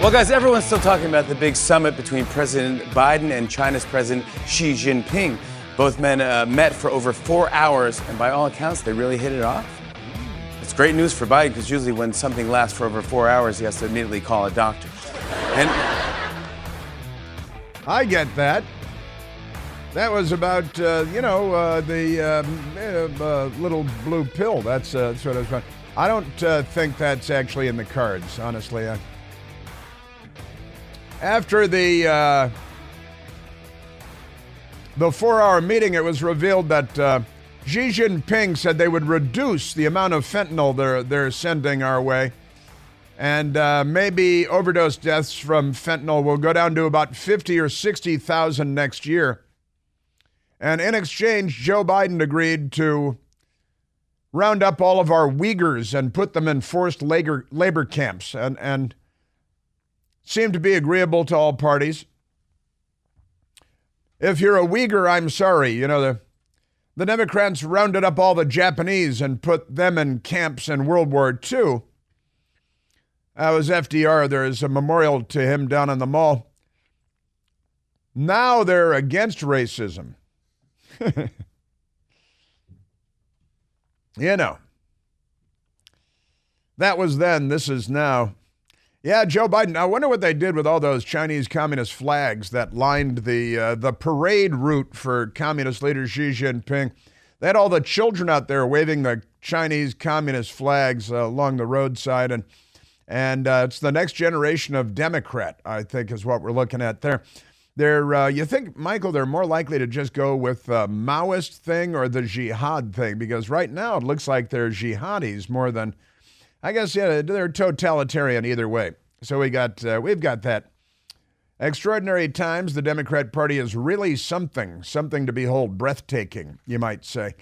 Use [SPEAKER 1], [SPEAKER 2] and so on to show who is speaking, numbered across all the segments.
[SPEAKER 1] Well, guys, everyone's still talking about the big summit between President Biden and China's President Xi Jinping. Both men met for over 4 hours, and by all accounts, they really hit it off. It's great news for Biden, because usually when something lasts for over 4 hours, he has to immediately call a doctor. And
[SPEAKER 2] I get that. That was about, the little blue pill. That's what I was about. I don't think that's actually in the cards, honestly. After the 4-hour meeting, it was revealed that Xi Jinping said they would reduce the amount of fentanyl they're sending our way. And maybe overdose deaths from fentanyl will go down to about 50 or 60,000 next year. And in exchange, Joe Biden agreed to round up all of our Uyghurs and put them in forced labor camps and seemed to be agreeable to all parties. If you're a Uyghur, I'm sorry. The Democrats rounded up all the Japanese and put them in camps in World War II. That was FDR. There is a memorial to him down on the mall. Now they're against racism. That was then, this is now. Yeah, Joe Biden. I wonder what they did with all those Chinese communist flags that lined the parade route for communist leader Xi Jinping. They had all the children out there waving the Chinese communist flags along the roadside, and it's the next generation of Democrat, I think, is what we're looking at there. You think, Michael, they're more likely to just go with the Maoist thing or the jihad thing? Because right now it looks like they're jihadis more than, I guess, yeah, they're totalitarian either way. So we've got that. Extraordinary times. The Democrat Party is really something to behold, breathtaking, you might say.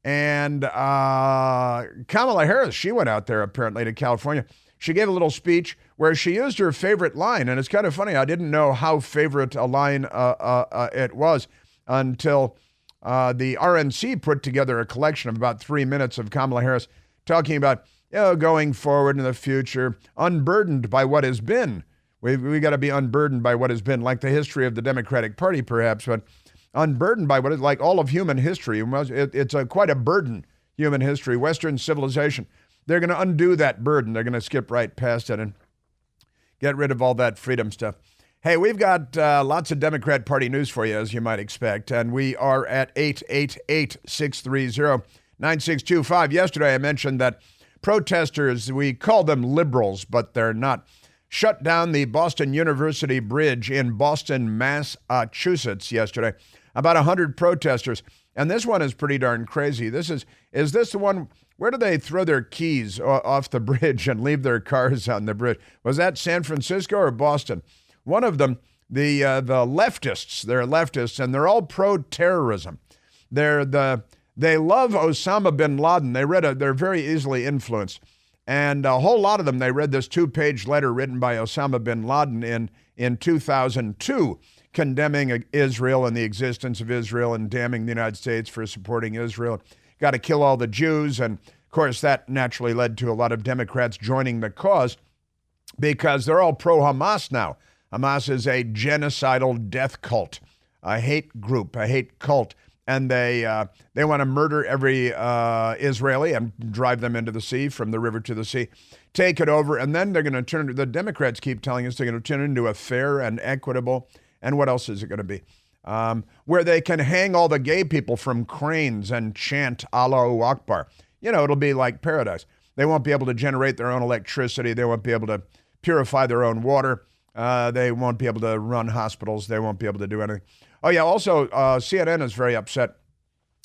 [SPEAKER 2] And Kamala Harris, she went out there apparently to California. She gave a little speech where she used her favorite line, and it's kind of funny. I didn't know how favorite a line it was until the RNC put together a collection of about 3 minutes of Kamala Harris talking about going forward in the future, unburdened by what has been. We got to be unburdened by what has been, like the history of the Democratic Party, perhaps, but unburdened by what is like all of human history. It's quite a burden, human history, Western civilization. They're going to undo that burden. They're going to skip right past it and get rid of all that freedom stuff. Hey, we've got lots of Democrat Party news for you, as you might expect, and we are at 888-630-9625. Yesterday, I mentioned that protesters, we call them liberals, but they're not, shut down the Boston University Bridge in Boston, Massachusetts yesterday. About 100 protesters. And this one is pretty darn crazy. Is this the one, where do they throw their keys off the bridge and leave their cars on the bridge? Was that San Francisco or Boston? One of them, the leftists, they're leftists, and they're all pro-terrorism. They love Osama bin Laden. They're very easily influenced. And a whole lot of them, they read this 2-page letter written by Osama bin Laden in 2002, condemning Israel and the existence of Israel and damning the United States for supporting Israel. Got to kill all the Jews. And, of course, that naturally led to a lot of Democrats joining the cause because they're all pro-Hamas now. Hamas is a genocidal death cult, a hate group, a hate cult. And they want to murder every Israeli and drive them into the sea, from the river to the sea, take it over, and then they're going to the Democrats keep telling us they're going to turn it into a fair and equitable, and what else is it going to be? Where they can hang all the gay people from cranes and chant Allahu Akbar. It'll be like paradise. They won't be able to generate their own electricity. They won't be able to purify their own water. They won't be able to run hospitals. They won't be able to do anything. Oh, yeah, also, CNN is very upset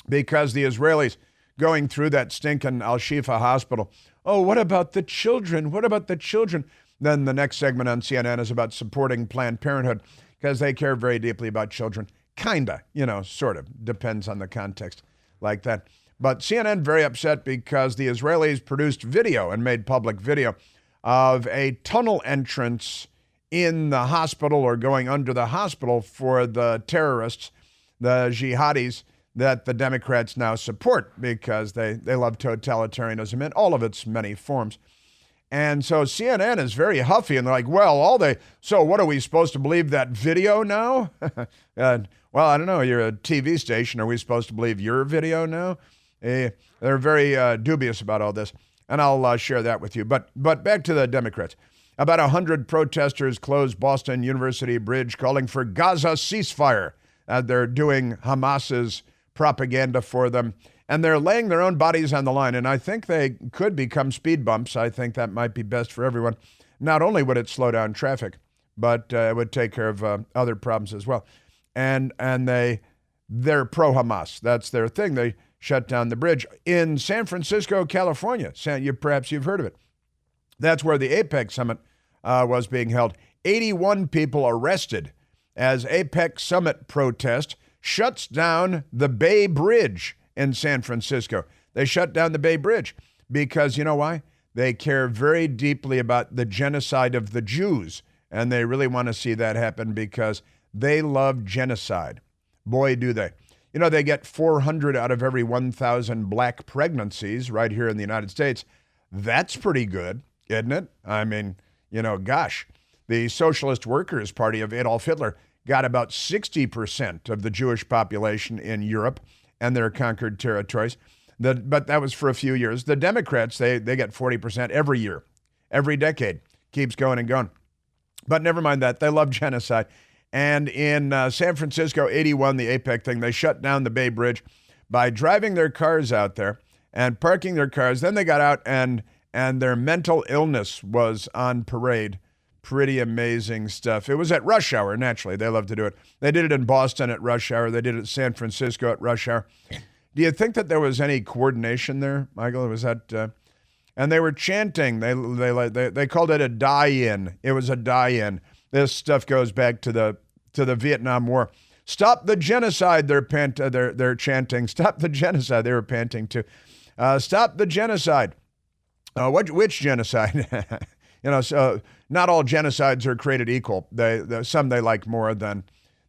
[SPEAKER 2] because the Israelis going through that stinking Al-Shifa hospital. Oh, what about the children? What about the children? Then the next segment on CNN is about supporting Planned Parenthood because they care very deeply about children. Kinda, sort of. Depends on the context like that. But CNN very upset because the Israelis produced video and made public video of a tunnel entrance in the hospital or going under the hospital for the terrorists, the jihadis that the Democrats now support because they love totalitarianism in all of its many forms. And so CNN is very huffy, and they're like, well, so what are we supposed to believe, that video now? Well, I don't know. You're a TV station. Are we supposed to believe your video now? They're very dubious about all this, and I'll share that with you. But back to the Democrats. About 100 protesters closed Boston University Bridge calling for Gaza ceasefire. They're doing Hamas's propaganda for them, and they're laying their own bodies on the line, and I think they could become speed bumps. I think that might be best for everyone. Not only would it slow down traffic, but it would take care of other problems as well. And they're pro-Hamas. That's their thing. They shut down the bridge in San Francisco, California. Perhaps you've heard of it. That's where the APEC summit was being held. 81 people arrested as APEC summit protest shuts down the Bay Bridge in San Francisco. They shut down the Bay Bridge because, you know why? They care very deeply about the genocide of the Jews, and they really want to see that happen because they love genocide. Boy, do they. You know, they get 400 out of every 1,000 black pregnancies right here in the United States. That's pretty good, isn't it? I mean, gosh, the Socialist Workers' Party of Adolf Hitler got about 60% of the Jewish population in Europe and their conquered territories. But that was for a few years. The Democrats, they get 40% every year, every decade. Keeps going and going. But never mind that. They love genocide. And in San Francisco, 81, the APEC thing, they shut down the Bay Bridge by driving their cars out there and parking their cars. Then they got out and their mental illness was on parade. Pretty amazing stuff. It was at rush hour, naturally. They love to do it. They did it in Boston at rush hour. They did it in San Francisco at rush hour. Do you think that there was any coordination there, Michael? Was that... and they were chanting. They called it a die-in. It was a die-in. This stuff goes back to the Vietnam War. Stop the genocide. They're chanting. Stop the genocide. They were panting to. Stop the genocide. Which genocide? So not all genocides are created equal. Some they like more than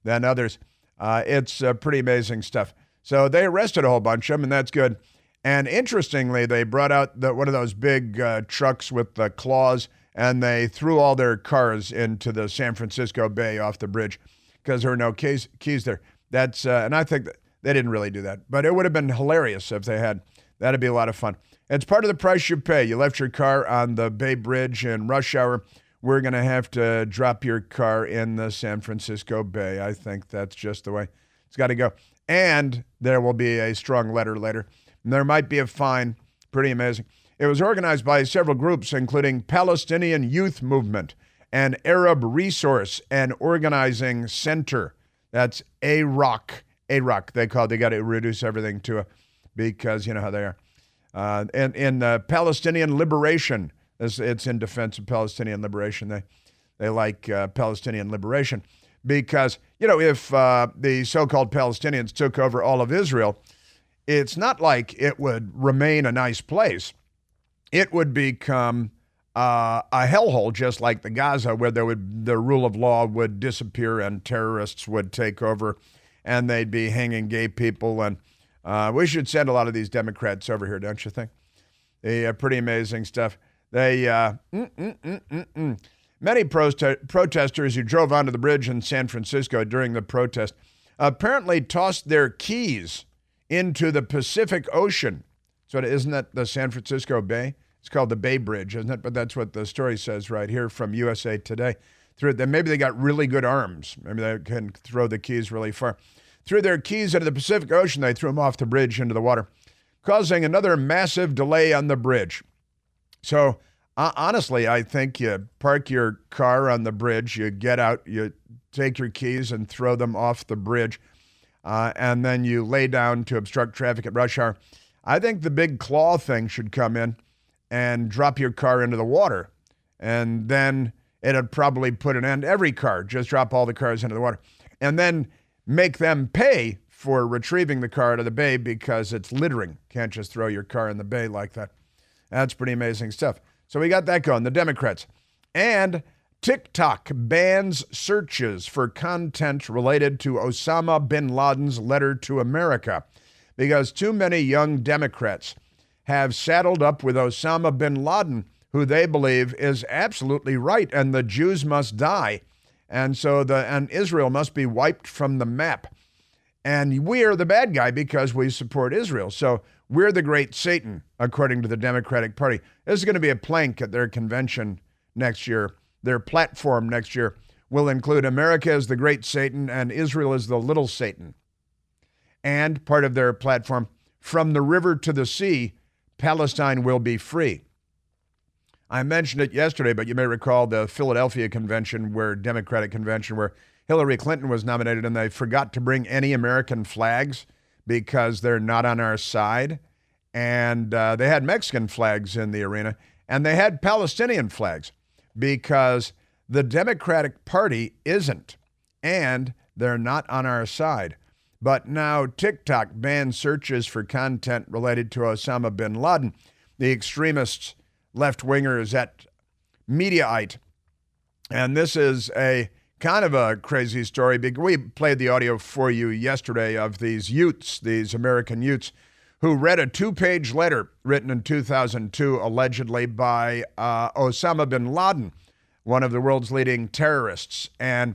[SPEAKER 2] others. It's pretty amazing stuff. So they arrested a whole bunch of them, and that's good. And interestingly, they brought out one of those big trucks with the claws, and they threw all their cars into the San Francisco Bay off the bridge because there were no keys there. And I think that they didn't really do that, but it would have been hilarious if they had. That'd be a lot of fun. It's part of the price you pay. You left your car on the Bay Bridge in rush hour. We're going to have to drop your car in the San Francisco Bay. I think that's just the way it's got to go. And there will be a strong letter later. There might be a fine. Pretty amazing. It was organized by several groups, including Palestinian Youth Movement and Arab Resource and Organizing Center. That's AROC. AROC, they got to reduce everything to a, because you know how they are. And in Palestinian Liberation, it's in defense of Palestinian liberation. They like Palestinian liberation because, if the so-called Palestinians took over all of Israel, it's not like it would remain a nice place. It would become a hellhole, just like the Gaza, where the rule of law would disappear and terrorists would take over, and they'd be hanging gay people. And we should send a lot of these Democrats over here, don't you think? Pretty amazing stuff. Many protesters who drove onto the bridge in San Francisco during the protest apparently tossed their keys into the Pacific Ocean. So isn't that the San Francisco Bay? It's called the Bay Bridge, isn't it? But that's what the story says right here from USA Today. Maybe they got really good arms. Maybe they can throw the keys really far. Threw their keys into the Pacific Ocean. They threw them off the bridge into the water, causing another massive delay on the bridge. So honestly, I think you park your car on the bridge, you get out, you take your keys and throw them off the bridge, and then you lay down to obstruct traffic at rush hour. I think the big claw thing should come in and drop your car into the water, and then it'd probably put an end to every car. Just drop all the cars into the water, and then make them pay for retrieving the car out of the bay because it's littering. Can't just throw your car in the bay like that. That's pretty amazing stuff. So we got that going, the Democrats. And TikTok bans searches for content related to Osama bin Laden's letter to America because too many young Democrats have saddled up with Osama bin Laden, who they believe is absolutely right, and the Jews must die. And so and Israel must be wiped from the map. And we are the bad guy because we support Israel. So we're the great Satan, according to the Democratic Party. This is going to be a plank at their convention next year. Their platform next year will include America as the great Satan and Israel as the little Satan. And part of their platform, from the river to the sea, Palestine will be free. I mentioned it yesterday, but you may recall the Philadelphia convention, Democratic convention, where Hillary Clinton was nominated, and they forgot to bring any American flags because they're not on our side. And they had Mexican flags in the arena, and they had Palestinian flags because the Democratic Party isn't, and they're not on our side. But now TikTok bans searches for content related to Osama bin Laden. The extremists, left-wingers at Mediaite. And this is a kind of a crazy story. We played the audio for you yesterday of these Utes, these American Utes, who read a 2-page letter written in 2002, allegedly by Osama bin Laden, one of the world's leading terrorists. And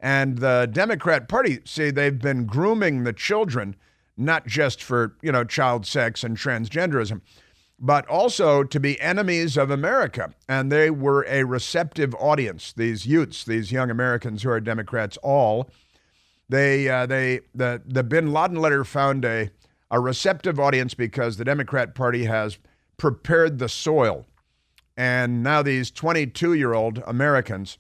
[SPEAKER 2] the Democrat Party, see, they've been grooming the children, not just for, child sex and transgenderism, but also to be enemies of America. And they were a receptive audience, these Utes, these young Americans who are Democrats all. The bin Laden letter found a receptive audience because the Democrat Party has prepared the soil. And now these 22-year-old Americans,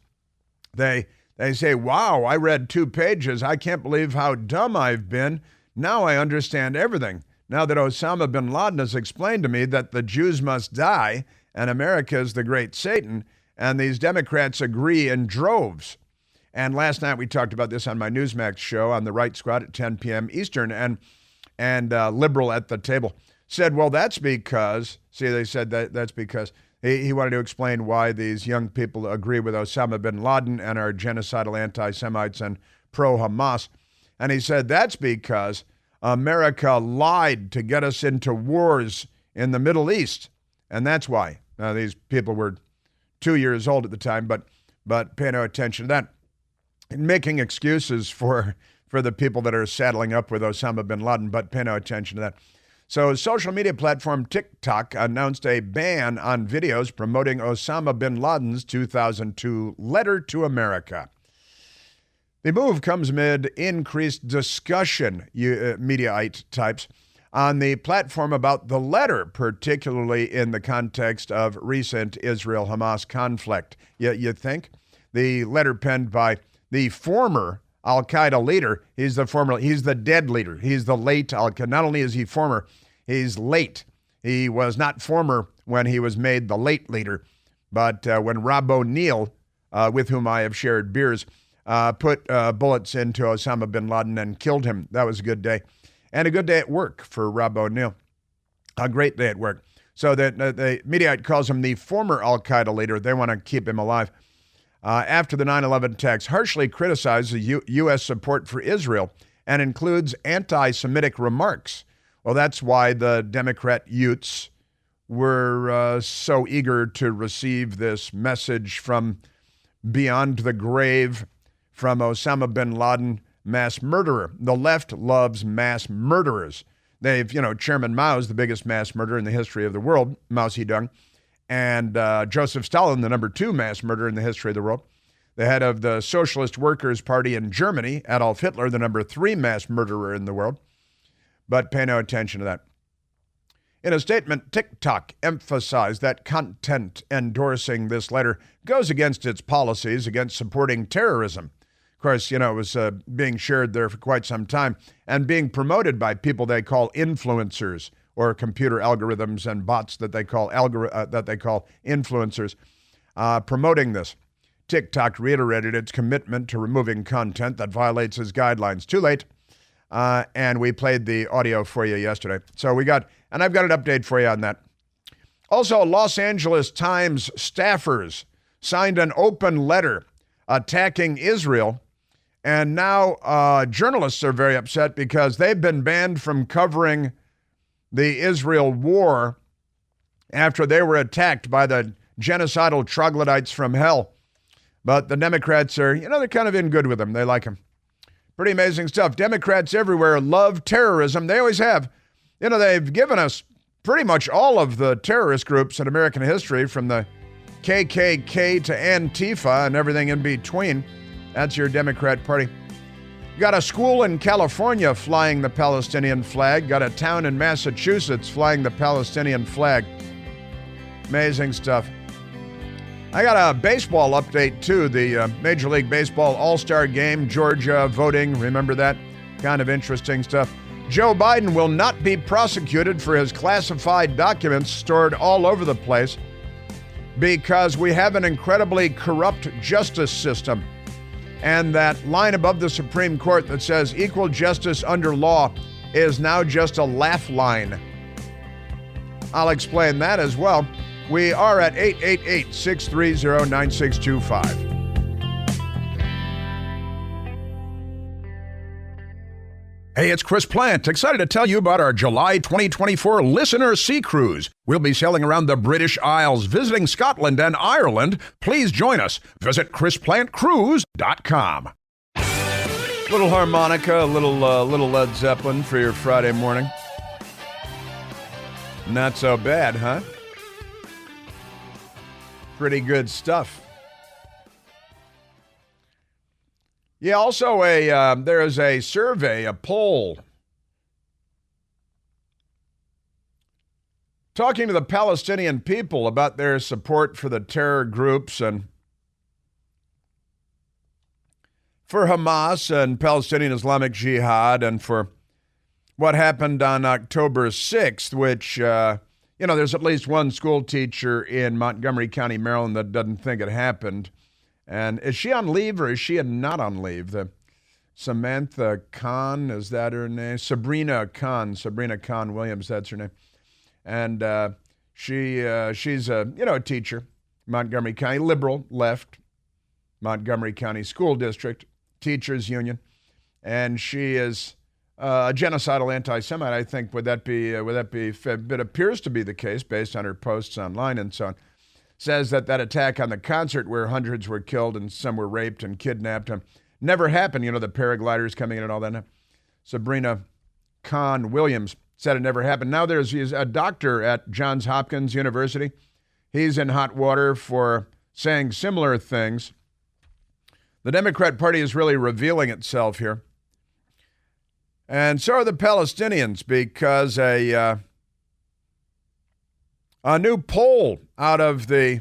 [SPEAKER 2] they say, wow, I read 2 pages. I can't believe how dumb I've been. Now I understand everything. Now that Osama bin Laden has explained to me that the Jews must die and America is the great Satan, and these Democrats agree in droves. And last night we talked about this on my Newsmax show on the Right Squad at 10 p.m. Eastern, and Liberal at the Table said, well, that's because, they said that's because he wanted to explain why these young people agree with Osama bin Laden and are genocidal anti-Semites and pro-Hamas. And he said that's because America lied to get us into wars in the Middle East. And that's why. Now, these people were 2 years old at the time, but pay no attention to that. And making excuses for the people that are saddling up with Osama bin Laden, but pay no attention to that. So social media platform TikTok announced a ban on videos promoting Osama bin Laden's 2002 letter to America. The move comes amid increased discussion, Mediaite types, on the platform about the letter, particularly in the context of recent Israel-Hamas conflict. You think? The letter penned by the former al-Qaeda leader, he's the dead leader. He's the late al-Qaeda. Not only is he former, he's late. He was not former when he was made the late leader, but when Rob O'Neill, with whom I have shared beers, put bullets into Osama bin Laden and killed him. That was a good day. And a good day at work for Rob O'Neill. A great day at work. So the Mediaite calls him the former al-Qaeda leader. They want to keep him alive. After the 9/11 attacks, harshly criticized the U.S. support for Israel and includes anti-Semitic remarks. Well, that's why the Democrat Utes were so eager to receive this message from beyond the grave, from Osama bin Laden, mass murderer. The left loves mass murderers. Chairman Mao is the biggest mass murderer in the history of the world, Mao Zedong, and Joseph Stalin, the number 2 mass murderer in the history of the world. The head of the Socialist Workers' Party in Germany, Adolf Hitler, the number 3 mass murderer in the world. But pay no attention to that. In a statement, TikTok emphasized that content endorsing this letter goes against its policies against supporting terrorism. Of course, it was being shared there for quite some time and being promoted by people they call influencers, or computer algorithms and bots that they call influencers, promoting this. TikTok reiterated its commitment to removing content that violates its guidelines. Too late. And we played the audio for you yesterday. So I've got an update for you on that. Also, Los Angeles Times staffers signed an open letter attacking Israel. And now journalists are very upset because they've been banned from covering the Israel war after they were attacked by the genocidal troglodytes from hell. But the Democrats are, they're kind of in good with them. They like them. Pretty amazing stuff. Democrats everywhere love terrorism. They always have. They've given us pretty much all of the terrorist groups in American history, from the KKK to Antifa and everything in between. That's your Democrat Party. Got a school in California flying the Palestinian flag. Got a town in Massachusetts flying the Palestinian flag. Amazing stuff. I got a baseball update, too. The Major League Baseball All-Star Game, Georgia voting. Remember that? Kind of interesting stuff. Joe Biden will not be prosecuted for his classified documents stored all over the place because we have an incredibly corrupt justice system. And that line above the Supreme Court that says equal justice under law is now just a laugh line. I'll explain that as well. We are at 888-630-9625. Hey, it's Chris Plant. Excited to tell you about our July 2024 Listener Sea Cruise. We'll be sailing around the British Isles, visiting Scotland and Ireland. Please join us. Visit ChrisPlantCruise.com. Little harmonica, a little Led Zeppelin for your Friday morning. Not so bad, huh? Pretty good stuff. Yeah, also there is a survey, a poll, talking to the Palestinian people about their support for the terror groups and for Hamas and Palestinian Islamic Jihad and for what happened on October 6th, which, there's at least one school teacher in Montgomery County, Maryland, that doesn't think it happened. And is she on leave or is she not on leave? Samantha Khan, is that her name? Sabrina Khan Williams, that's her name. And she's a teacher, Montgomery County, liberal, left, Montgomery County School District, Teachers Union. And she is a genocidal anti-Semite. I think would that be it appears to be the case based on her posts online and so on. Says that attack on the concert where hundreds were killed and some were raped and kidnapped never happened. The paragliders coming in and all that. Sabrina Khan Williams said it never happened. Now he's a doctor at Johns Hopkins University. He's in hot water for saying similar things. The Democrat Party is really revealing itself here. And so are the Palestinians, because a new poll out of the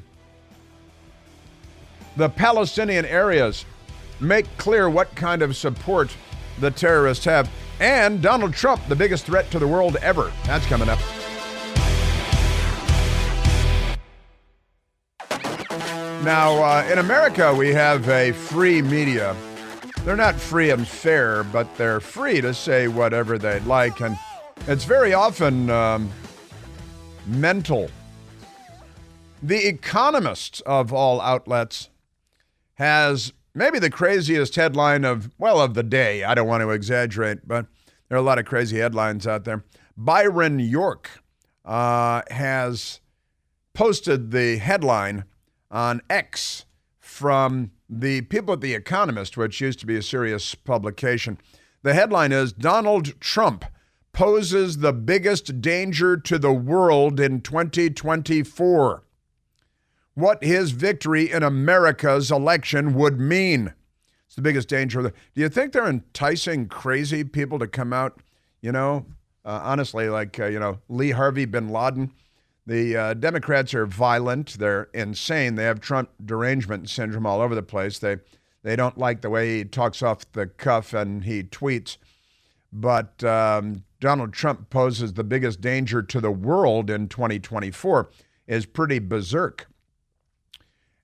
[SPEAKER 2] Palestinian areas make clear what kind of support the terrorists have. And Donald Trump, the biggest threat to the world ever. That's coming up. Now, in America, we have a free media. They're not free and fair, but they're free to say whatever they'd like. And it's very often mental. The Economist, of all outlets, has maybe the craziest headline of the day. I don't want to exaggerate, but there are a lot of crazy headlines out there. Byron York has posted the headline on X from the people at The Economist, which used to be a serious publication. The headline is, Donald Trump poses the biggest danger to the world in 2024. What his victory in America's election would mean. It's the biggest danger. Do you think they're enticing crazy people to come out, honestly, like, Lee Harvey bin Laden? The Democrats are violent. They're insane. They have Trump derangement syndrome all over the place. They don't like the way he talks off the cuff and he tweets. But Donald Trump poses the biggest danger to the world in 2024 is pretty berserk.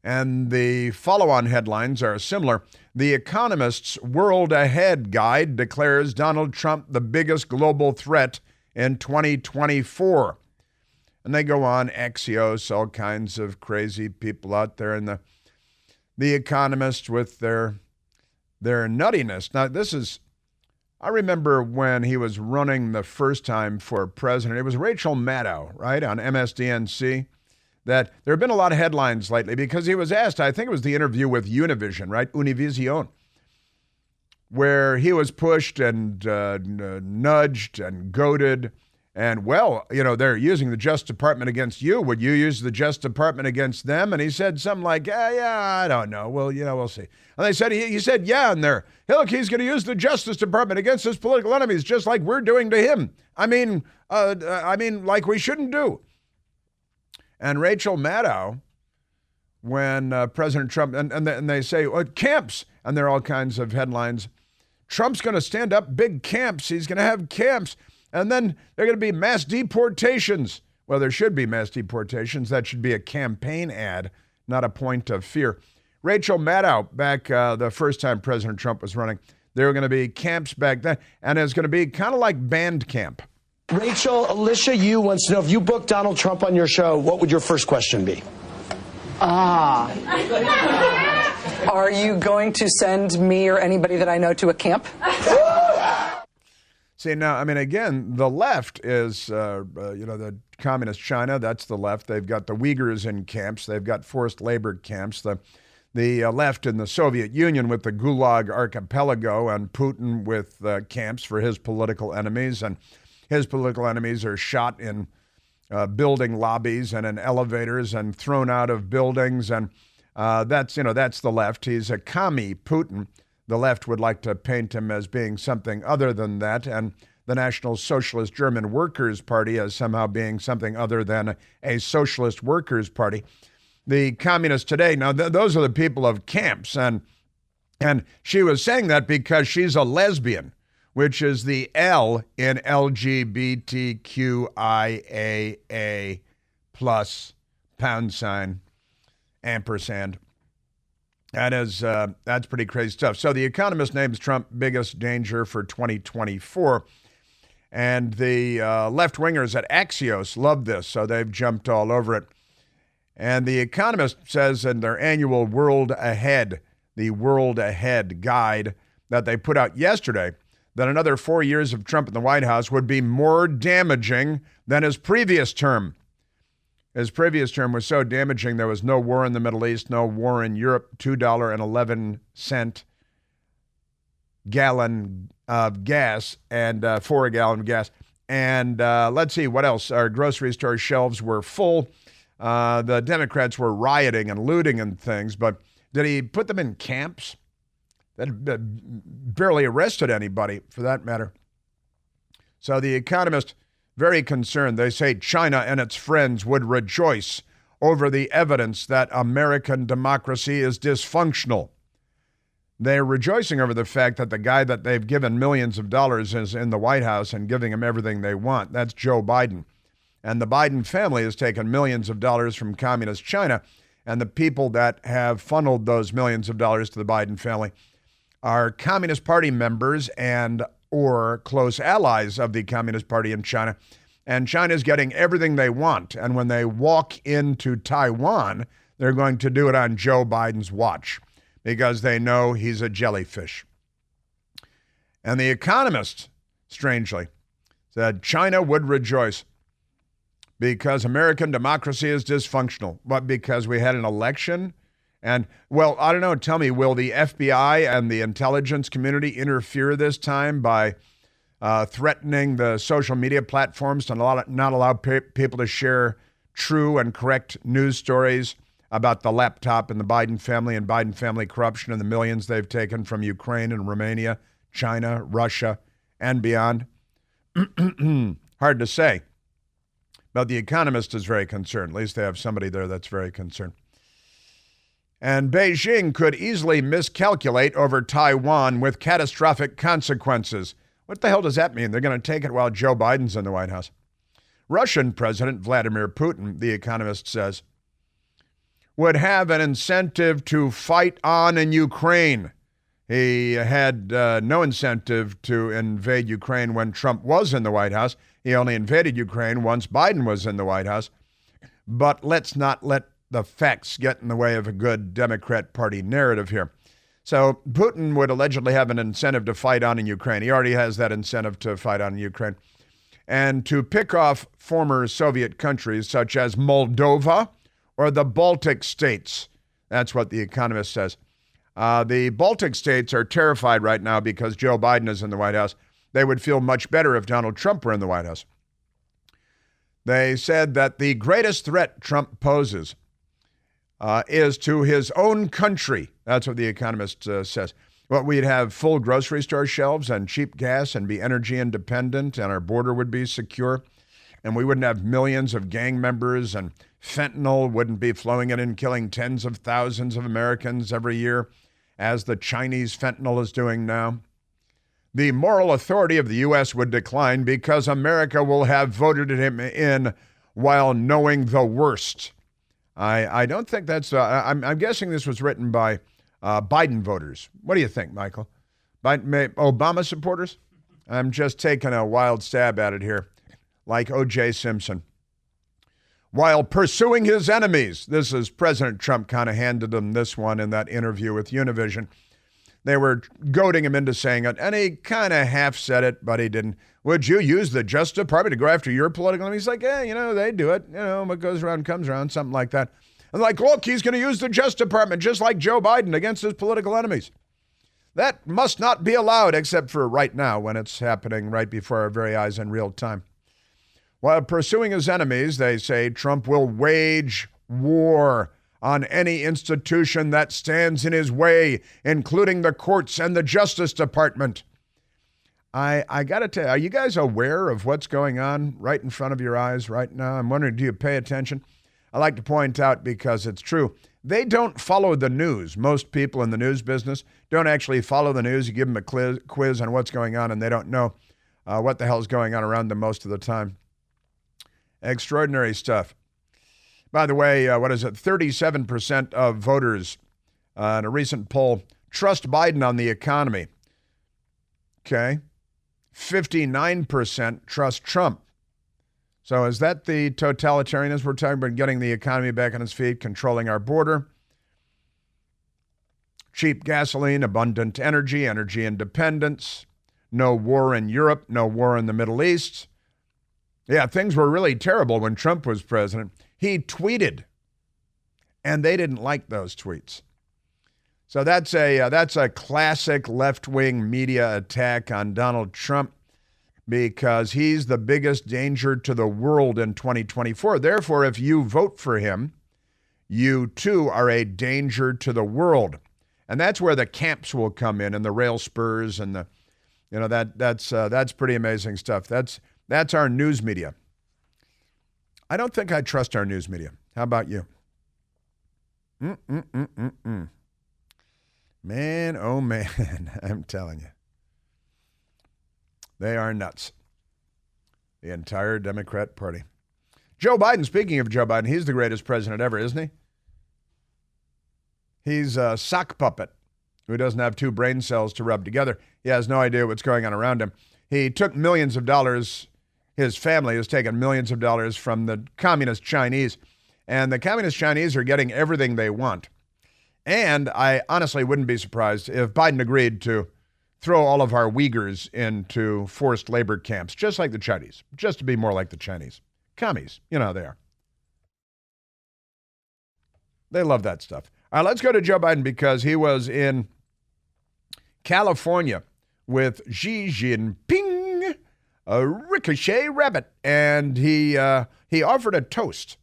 [SPEAKER 2] And the follow-on headlines are similar. The Economist's World Ahead Guide declares Donald Trump the biggest global threat in 2024. And they go on, Axios, all kinds of crazy people out there in the Economist with their nuttiness. Now, I remember when he was running the first time for president. It was Rachel Maddow, right, on MSDNC. that there have been a lot of headlines lately because he was asked, I think it was the interview with Univision, right? Univision, where he was pushed and nudged and goaded. And, well, they're using the Justice Department against you. Would you use the Justice Department against them? And he said something like, yeah, I don't know. Well, we'll see. And they said, he said, yeah, and there. Hey, look, he's going to use the Justice Department against his political enemies, just like we're doing to him. I mean, like we shouldn't do. And Rachel Maddow, when President Trump, and they say, camps, and there are all kinds of headlines. Trump's going to stand up big camps. He's going to have camps. And then there are going to be mass deportations. Well, there should be mass deportations. That should be a campaign ad, not a point of fear. Rachel Maddow, back the first time President Trump was running, there were going to be camps back then, and it's going to be kind of like band camp.
[SPEAKER 3] Rachel, Alicia Yu wants to know, if you booked Donald Trump on your show, what would your first question be?
[SPEAKER 4] Are you going to send me or anybody that I know to a camp?
[SPEAKER 2] See, now, again, the left is, the communist China, that's the left. They've got the Uyghurs in camps. They've got forced labor camps. The left in the Soviet Union with the Gulag Archipelago, and Putin with camps for his political enemies. And his political enemies are shot in building lobbies and in elevators and thrown out of buildings. And that's the left. He's a commie, Putin. The left would like to paint him as being something other than that, and the National Socialist German Workers' Party as somehow being something other than a socialist workers' party. The communists today, now those are the people of camps, and she was saying that because she's a lesbian, which is the L in LGBTQIAA plus # ampersand. That's pretty crazy stuff. So The Economist names Trump biggest danger for 2024. And the left-wingers at Axios love this, so they've jumped all over it. And The Economist says in their annual World Ahead, the World Ahead guide that they put out yesterday, that another 4 years of Trump in the White House would be more damaging than his previous term. His previous term was so damaging, there was no war in the Middle East, no war in Europe, $2.11 gallon of gas, and for a gallon of gas. And let's see, what else? Our grocery store shelves were full. The Democrats were rioting and looting and things, but did he put them in camps? That barely arrested anybody, for that matter. So The Economist, very concerned. They say China and its friends would rejoice over the evidence that American democracy is dysfunctional. They're rejoicing over the fact that the guy that they've given millions of dollars is in the White House and giving them everything they want. That's Joe Biden. And the Biden family has taken millions of dollars from communist China. And the people that have funneled those millions of dollars to the Biden family are Communist Party members and or close allies of the Communist Party in China. And China's getting everything they want. And when they walk into Taiwan, they're going to do it on Joe Biden's watch because they know he's a jellyfish. And The Economist, strangely, said China would rejoice because American democracy is dysfunctional. But because we had an election? And, well, I don't know. Tell me, will the FBI and the intelligence community interfere this time by threatening the social media platforms to not allow people to share true and correct news stories about the laptop and the Biden family and Biden family corruption and the millions they've taken from Ukraine and Romania, China, Russia, and beyond? Hard to say. But The Economist is very concerned. At least they have somebody there that's very concerned. And Beijing could easily miscalculate over Taiwan with catastrophic consequences. What the hell does that mean? They're going to take it while Joe Biden's in the White House. Russian President Vladimir Putin, The Economist says, would have an incentive to fight on in Ukraine. He had no incentive to invade Ukraine when Trump was in the White House. He only invaded Ukraine once Biden was in the White House. But let's not let the facts get in the way of a good Democrat Party narrative here. So Putin would allegedly have an incentive to fight on in Ukraine. He already has that incentive to fight on in Ukraine. And to pick off former Soviet countries such as Moldova, or the Baltic states. That's what The Economist says. The Baltic states are terrified right now because Joe Biden is in the White House. They would feel much better if Donald Trump were in the White House. They said that the greatest threat Trump poses is to his own country. That's what The Economist says. Well, we'd have full grocery store shelves and cheap gas and be energy independent, and our border would be secure, and we wouldn't have millions of gang members, and fentanyl wouldn't be flowing in and killing tens of thousands of Americans every year, as the Chinese fentanyl is doing now. The moral authority of the U.S. would decline because America will have voted him in while knowing the worst. I don't think that's, I'm guessing this was written by Biden voters. What do you think, Michael? Obama supporters? I'm just taking a wild stab at it here, like O.J. Simpson. While pursuing his enemies, this is President Trump kind of handed him this one in that interview with Univision. They were goading him into saying it, and he kind of half said it, but he didn't. Would you use the Justice Department to go after your political enemies? He's like, yeah, they do it. What goes around comes around, something like that. And like, look, he's going to use the Justice Department just like Joe Biden against his political enemies. That must not be allowed, except for right now when it's happening right before our very eyes in real time. While pursuing his enemies, they say Trump will wage war on any institution that stands in his way, including the courts and the Justice Department. I got to tell you, are you guys aware of what's going on right in front of your eyes right now? I'm wondering, do you pay attention? I like to point out, because it's true, they don't follow the news. Most people in the news business don't actually follow the news. You give them a quiz on what's going on, and they don't know what the hell's going on around them most of the time. Extraordinary stuff. By the way, 37% of voters in a recent poll trust Biden on the economy. Okay. 59% trust Trump. So is that the totalitarianism we're talking about, getting the economy back on its feet, controlling our border? Cheap gasoline, abundant energy, energy independence, no war in Europe, no war in the Middle East. Yeah, things were really terrible when Trump was president. He tweeted, and they didn't like those tweets. So that's a classic left-wing media attack on Donald Trump, because he's the biggest danger to the world in 2024. Therefore, if you vote for him, you too are a danger to the world. And that's where the camps will come in, and the rail spurs, and that's pretty amazing stuff. That's our news media. I don't think I trust our news media. How about you? Man, oh man, I'm telling you. They are nuts. The entire Democrat Party. Joe Biden, speaking of Joe Biden, he's the greatest president ever, isn't he? He's a sock puppet who doesn't have two brain cells to rub together. He has no idea what's going on around him. He took millions of dollars. His family has taken millions of dollars from the communist Chinese, and the communist Chinese are getting everything they want. And I honestly wouldn't be surprised if Biden agreed to throw all of our Uyghurs into forced labor camps, just like the Chinese, just to be more like the Chinese. Commies, you know how they are. They love that stuff. All right, let's go to Joe Biden, because he was in California with Xi Jinping, a ricochet rabbit, and he offered a toast.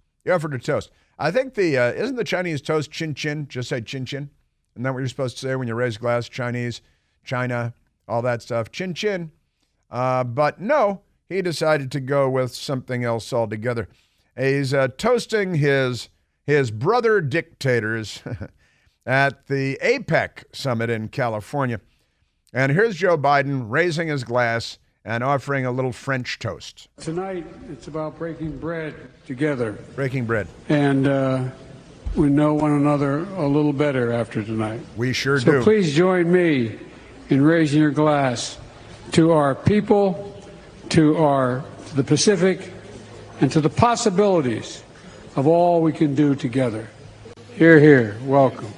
[SPEAKER 2] I think isn't the Chinese toast chin chin? Just say chin chin. Isn't that what you're supposed to say when you raise a glass? Chinese, China, all that stuff. Chin chin. But no, he decided to go with something else altogether. He's toasting his brother dictators at the APEC summit in California. And here's Joe Biden raising his glass and offering a little French toast.
[SPEAKER 5] Tonight, it's about breaking bread together.
[SPEAKER 2] Breaking bread.
[SPEAKER 5] And we know one another a little better after tonight.
[SPEAKER 2] We sure do.
[SPEAKER 5] So please join me in raising your glass to our people, to the Pacific, and to the possibilities of all we can do together. Hear, hear. Welcome.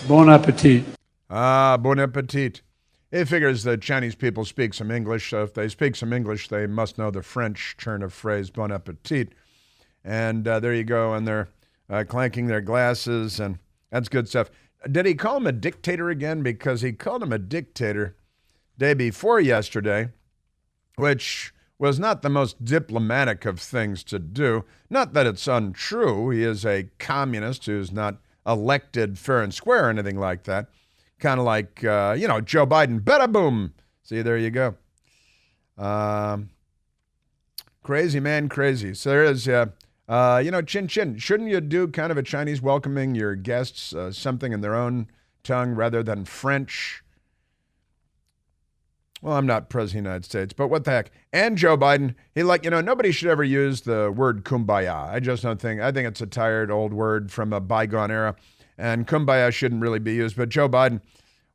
[SPEAKER 5] Bon appetit.
[SPEAKER 2] Ah, bon appetit. It figures the Chinese people speak some English, so if they speak some English, they must know the French turn of phrase, bon appetit. And there you go, and they're clanking their glasses, and that's good stuff. Did he call him a dictator again? Because he called him a dictator day before yesterday, which was not the most diplomatic of things to do. Not that it's untrue. He is a communist who's not elected fair and square or anything like that. Kind of like, Joe Biden. Bada boom. See, there you go. Crazy, man, crazy. So there is, chin chin. Shouldn't you do kind of a Chinese welcoming your guests, something in their own tongue rather than French? Well, I'm not president of the United States, but what the heck? And Joe Biden, nobody should ever use the word kumbaya. I just don't think, I think it's a tired old word from a bygone era, and kumbaya shouldn't really be used. But Joe Biden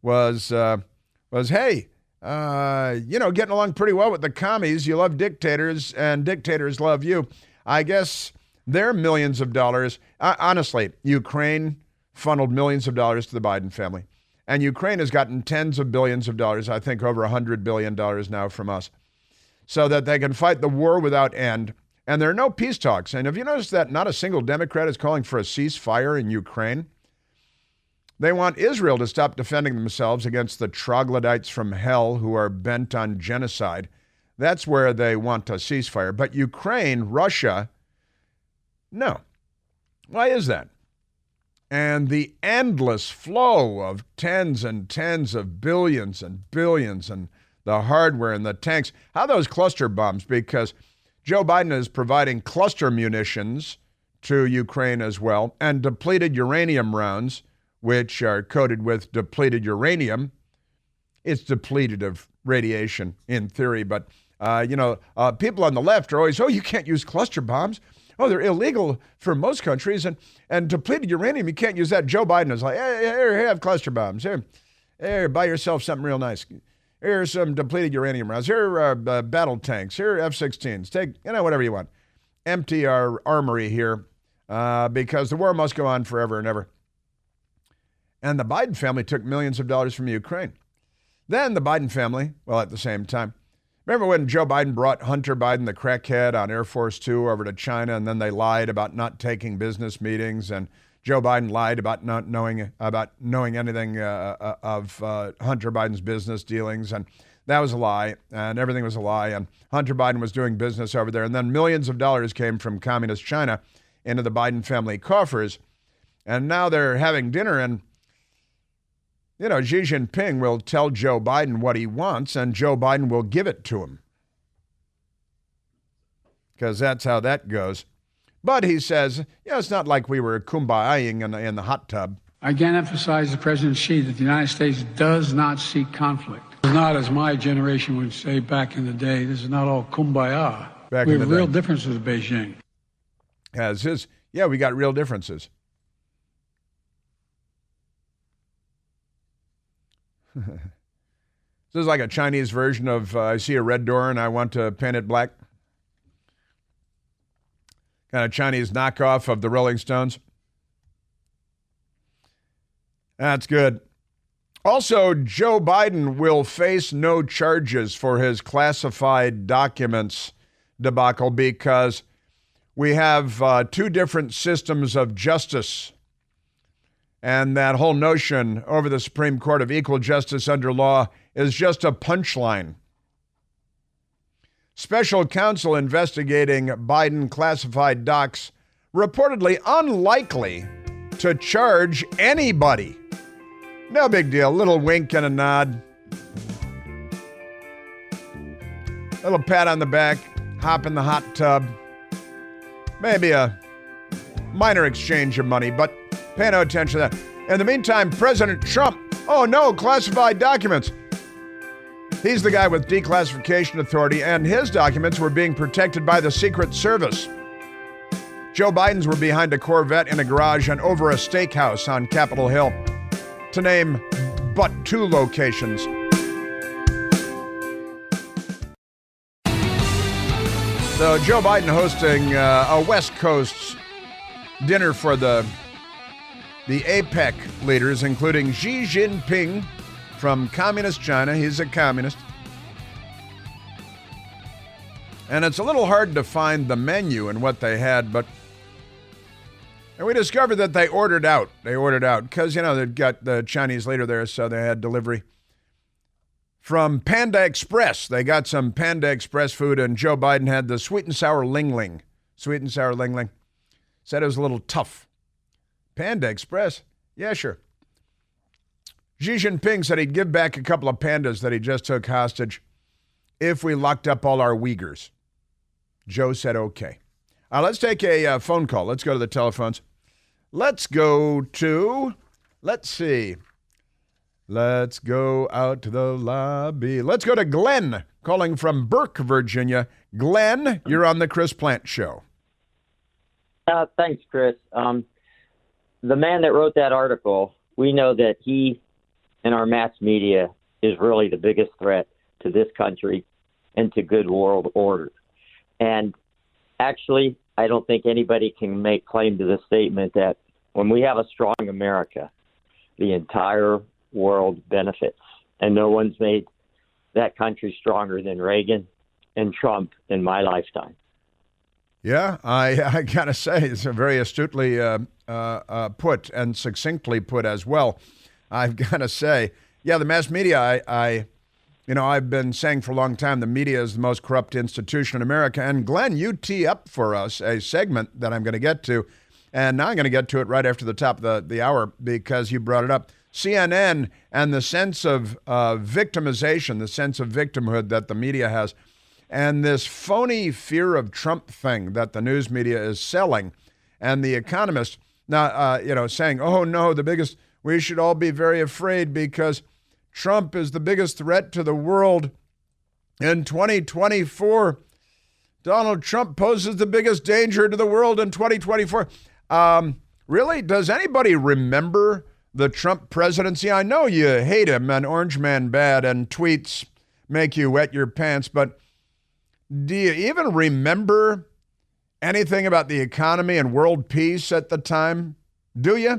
[SPEAKER 2] was hey, getting along pretty well with the commies. You love dictators, and dictators love you. I guess they're millions of dollars. Honestly, Ukraine funneled millions of dollars to the Biden family. And Ukraine has gotten tens of billions of dollars, I think over $100 billion now from us, so that they can fight the war without end. And there are no peace talks. And have you noticed that not a single Democrat is calling for a ceasefire in Ukraine? They want Israel to stop defending themselves against the troglodytes from hell who are bent on genocide. That's where they want a ceasefire. But Ukraine, Russia, no. Why is that? And the endless flow of tens and tens of billions and billions and the hardware and the tanks. How those cluster bombs? Because Joe Biden is providing cluster munitions to Ukraine as well, and depleted uranium rounds, which are coated with depleted uranium. It's depleted of radiation in theory, but people on the left are always, you can't use cluster bombs. They're illegal for most countries, and depleted uranium, you can't use that. Joe Biden is like, here, have cluster bombs. Here, buy yourself something real nice. Here's some depleted uranium rounds. Here are battle tanks. Here are F-16s. Take, whatever you want. Empty our armory here because the war must go on forever and ever. And the Biden family took millions of dollars from Ukraine. Then the Biden family, at the same time, remember when Joe Biden brought Hunter Biden, the crackhead, on Air Force Two over to China, and then they lied about not taking business meetings, and Joe Biden lied about not knowing anything of Hunter Biden's business dealings, and that was a lie, and everything was a lie, and Hunter Biden was doing business over there, and then millions of dollars came from communist China into the Biden family coffers, and now they're having dinner, and Xi Jinping will tell Joe Biden what he wants, and Joe Biden will give it to him. Because that's how that goes. But he says, it's not like we were kumbayaing in the hot tub.
[SPEAKER 5] I again emphasize to President Xi that the United States does not seek conflict. It's not, as my generation would say back in the day, this is not all kumbaya. We have real differences with Beijing.
[SPEAKER 2] We got real differences. This is like a Chinese version of I see a red door and I want to paint it black. Kind of Chinese knockoff of the Rolling Stones. That's good. Also, Joe Biden will face no charges for his classified documents debacle because we have two different systems of justice. And that whole notion over the Supreme Court of equal justice under law is just a punchline. Special counsel investigating Biden classified docs reportedly unlikely to charge anybody. No big deal. Little wink and a nod. Little pat on the back. Hop in the hot tub. Maybe a minor exchange of money, but pay no attention to that. In the meantime, President Trump, classified documents. He's the guy with declassification authority, and his documents were being protected by the Secret Service. Joe Biden's were behind a Corvette in a garage and over a steakhouse on Capitol Hill, to name but two locations. So Joe Biden hosting a West Coast dinner for the APEC leaders, including Xi Jinping from Communist China. He's a communist. And it's a little hard to find the menu and what they had, but And we discovered that they ordered out. They ordered out because, they'd got the Chinese leader there, so they had delivery from Panda Express. They got some Panda Express food, and Joe Biden had the sweet and sour Ling Ling. Sweet and sour Ling Ling. Said it was a little tough. Panda Express? Yeah, sure. Xi Jinping said he'd give back a couple of pandas that he just took hostage if we locked up all our Uyghurs. Joe said okay. Let's take a phone call. Let's go to the telephones. Let's go to, let's go out to the lobby. Let's go to Glenn, calling from Burke, Virginia. Glenn, you're on the Chris Plant Show.
[SPEAKER 6] Thanks, Chris. The man that wrote that article, we know that he and our mass media is really the biggest threat to this country and to good world order. And actually, I don't think anybody can make claim to the statement that when we have a strong America, the entire world benefits. And no one's made that country stronger than Reagan and Trump in my lifetime.
[SPEAKER 2] Yeah, I got to say, it's a very astutely put and succinctly put as well. I've got to say, yeah, the mass media, I've been saying for a long time the media is the most corrupt institution in America. And Glenn, you tee up for us a segment that I'm going to get to. And now I'm going to get to it right after the top of the hour because you brought it up. CNN and the sense of victimization, the sense of victimhood that the media has, and this phony fear of Trump thing that the news media is selling. And The Economist now, saying, oh, no, we should all be very afraid because Trump is the biggest threat to the world in 2024. Donald Trump poses the biggest danger to the world in 2024. Really? Does anybody remember the Trump presidency? I know you hate him and Orange Man bad and tweets make you wet your pants, but do you even remember anything about the economy and world peace at the time? Do you?